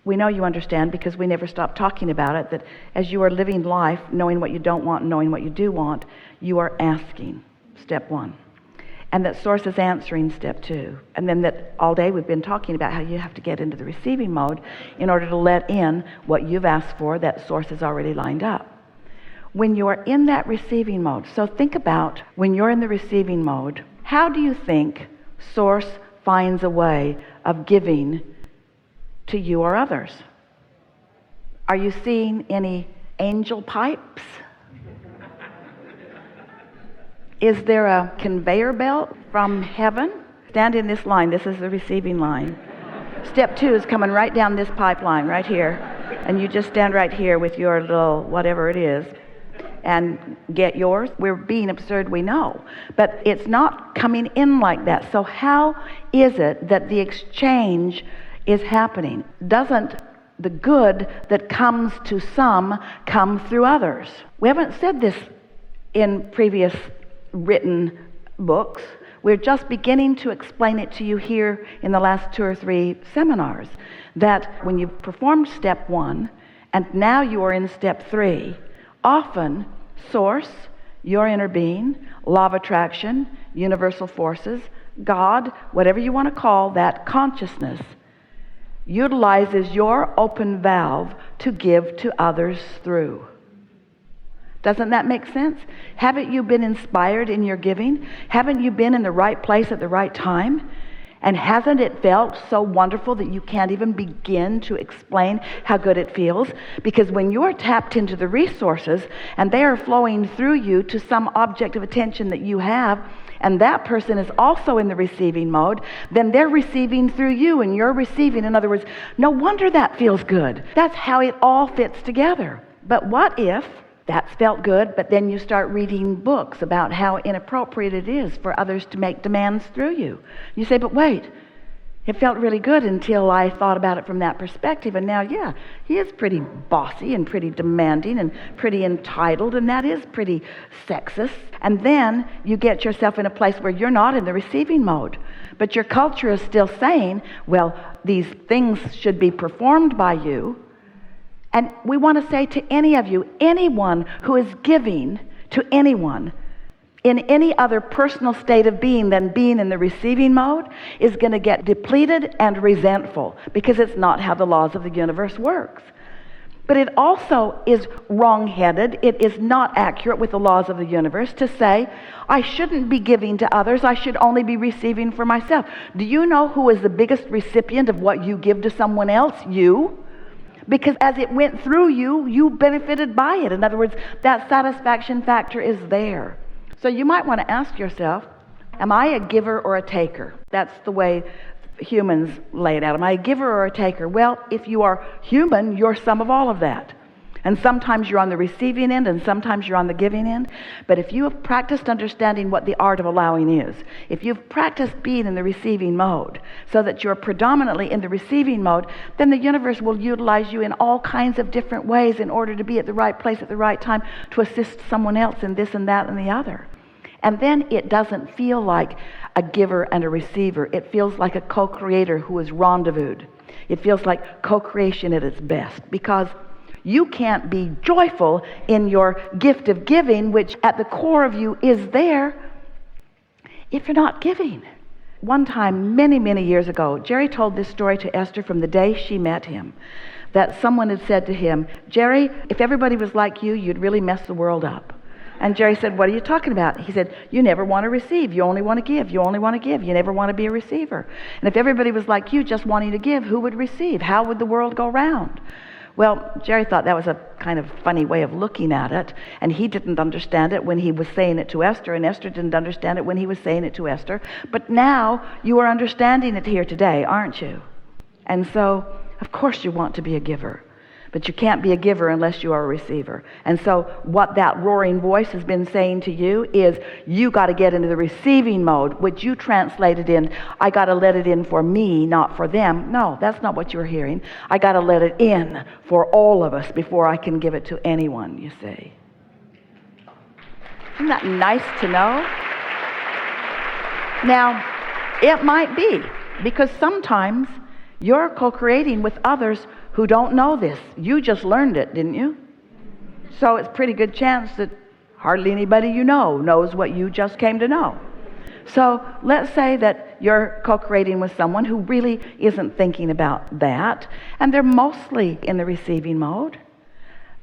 We know you understand because we never stop talking about it, that as you are living life, knowing what you don't want and knowing what you do want, you are asking, step one. And that Source is answering, step two. And then that all day we've been talking about how you have to get into the receiving mode in order to let in what you've asked for, that Source is already lined up. When you are in that receiving mode, so think about when you're in the receiving mode, how do you think Source finds a way of giving to you or others? Are you seeing any angel pipes? Is there a conveyor belt from heaven? Stand in this line. This is the receiving line. Step two is coming right down this pipeline right here. And you just stand right here with your little whatever it is and get yours. We're being absurd, we know. But it's not coming in like that. So how is it that the exchange is happening? Doesn't the good that comes to some come through others? We haven't said this in previous written books. We're just beginning to explain it to you here in the last 2 or 3 seminars, that when you've performed step 1 and now you are in step 3, often Source, your inner being, law of attraction, universal forces, God, whatever you want to call that consciousness, utilizes your open valve to give to others through. Doesn't that make sense? Haven't you been inspired in your giving? Haven't you been in the right place at the right time? And hasn't it felt so wonderful that you can't even begin to explain how good it feels? Because when you're tapped into the resources and they are flowing through you to some object of attention that you have, and that person is also in the receiving mode, then they're receiving through you and you're receiving. In other words, no wonder that feels good. That's how it all fits together. But what if that's felt good, but then you start reading books about how inappropriate it is for others to make demands through you? You say, but wait, it felt really good until I thought about it from that perspective, and now, yeah, he is pretty bossy and pretty demanding and pretty entitled, and that is pretty sexist. And then you get yourself in a place where you're not in the receiving mode, but your culture is still saying, well, these things should be performed by you. And we want to say to any of you, anyone who is giving to anyone in any other personal state of being than being in the receiving mode is going to get depleted and resentful, because it's not how the laws of the universe works. But it also is wrong-headed. It is not accurate with the laws of the universe to say, I shouldn't be giving to others, I should only be receiving for myself. Do you know who is the biggest recipient of what you give to someone else? You. Because as it went through you, you benefited by it. In other words, that satisfaction factor is there. So you might want to ask yourself, am I a giver or a taker? That's the way humans lay it out. Am I a giver or a taker? Well, if you are human, you're some of all of that. And sometimes you're on the receiving end and sometimes you're on the giving end. But if you have practiced understanding what the art of allowing is, if you've practiced being in the receiving mode so that you're predominantly in the receiving mode, then the universe will utilize you in all kinds of different ways in order to be at the right place at the right time to assist someone else in this and that and the other. And then it doesn't feel like a giver and a receiver. It feels like a co-creator who is rendezvoused. It feels like co-creation at its best, because you can't be joyful in your gift of giving, which at the core of you is there, if you're not giving. One time, many, many years ago, Jerry told this story to Esther from the day she met him, that someone had said to him, Jerry, if everybody was like you, you'd really mess the world up. And Jerry said, what are you talking about? He said, you never want to receive. You only want to give. You only want to give. You never want to be a receiver. And if everybody was like you, just wanting to give, who would receive? How would the world go round? Well, Jerry thought that was a kind of funny way of looking at it, and he didn't understand it when he was saying it to Esther, and Esther didn't understand it when he was saying it to Esther. But now you are understanding it here today, aren't you? And so, of course you want to be a giver, but you can't be a giver unless you are a receiver. And so what that roaring voice has been saying to you is, you got to get into the receiving mode, which you translated in, I got to let it in for me, not for them. No, that's not what you're hearing. I got to let it in for all of us before I can give it to anyone, you see. Isn't that nice to know? Now, it might be, because sometimes you're co-creating with others who don't know this. You just learned it, didn't you? So it's a pretty good chance that hardly anybody you know knows what you just came to know. So let's say that you're co-creating with someone who really isn't thinking about that, and they're mostly in the receiving mode.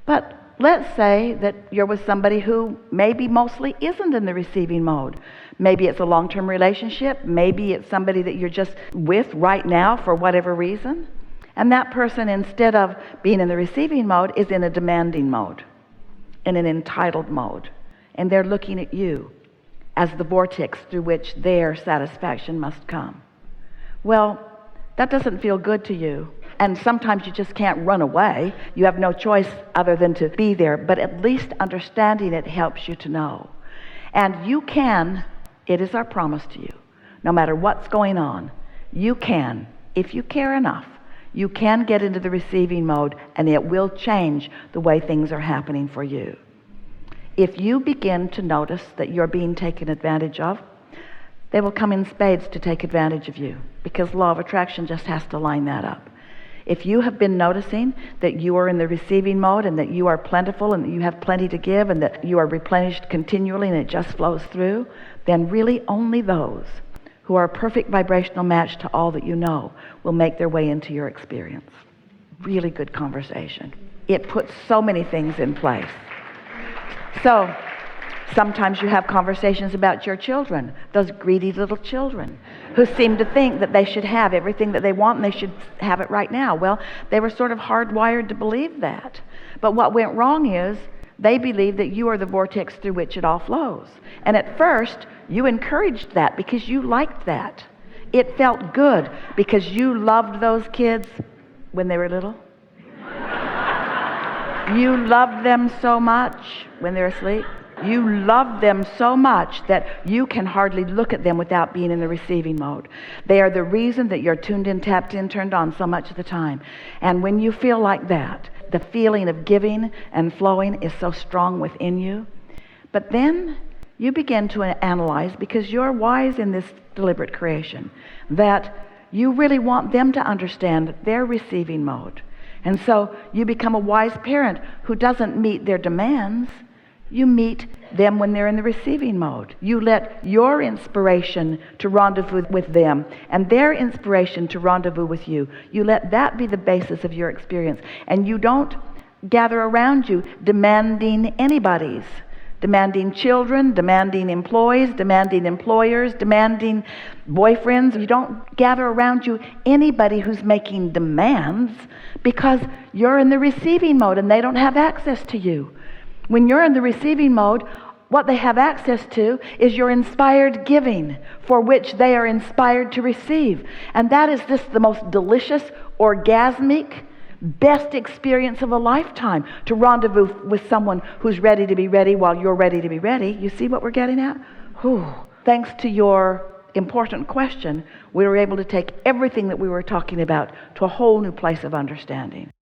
But let's say that you're with somebody who maybe mostly isn't in the receiving mode. Maybe it's a long-term relationship. Maybe it's somebody that you're just with right now for whatever reason. And that person, instead of being in the receiving mode, is in a demanding mode, in an entitled mode. And they're looking at you as the vortex through which their satisfaction must come. Well, that doesn't feel good to you. And sometimes you just can't run away. You have no choice other than to be there. But at least understanding it helps you to know. And you can, it is our promise to you, no matter what's going on, you can, if you care enough, you can get into the receiving mode, and it will change the way things are happening for you. If you begin to notice that you're being taken advantage of, they will come in spades to take advantage of you, because law of attraction just has to line that up. If you have been noticing that you are in the receiving mode and that you are plentiful and that you have plenty to give and that you are replenished continually and it just flows through, then really only those who are a perfect vibrational match to all that you know will make their way into your experience. Really good conversation. It puts so many things in place. So sometimes you have conversations about your children, those greedy little children who seem to think that they should have everything that they want and they should have it right now. Well, they were sort of hardwired to believe that. But what went wrong is they believe that you are the vortex through which it all flows. And at first, you encouraged that because you liked that. It felt good because you loved those kids when they were little. You loved them so much when they're asleep. You love them so much that you can hardly look at them without being in the receiving mode. They are the reason that you're tuned in, tapped in, turned on so much of the time. And when you feel like that, the feeling of giving and flowing is so strong within you. But then you begin to analyze, because you're wise in this deliberate creation, that you really want them to understand their receiving mode. And so you become a wise parent who doesn't meet their demands. You meet them when they're in the receiving mode. You let your inspiration to rendezvous with them and their inspiration to rendezvous with you. You let that be the basis of your experience. And you don't gather around you demanding anybody's. Demanding children, demanding employees, demanding employers, demanding boyfriends. You don't gather around you anybody who's making demands, because you're in the receiving mode and they don't have access to you. When you're in the receiving mode, what they have access to is your inspired giving, for which they are inspired to receive. And that is just the most delicious, orgasmic, best experience of a lifetime, to rendezvous with someone who's ready to be ready while you're ready to be ready. You see what we're getting at? Whew. Thanks to your important question, we were able to take everything that we were talking about to a whole new place of understanding.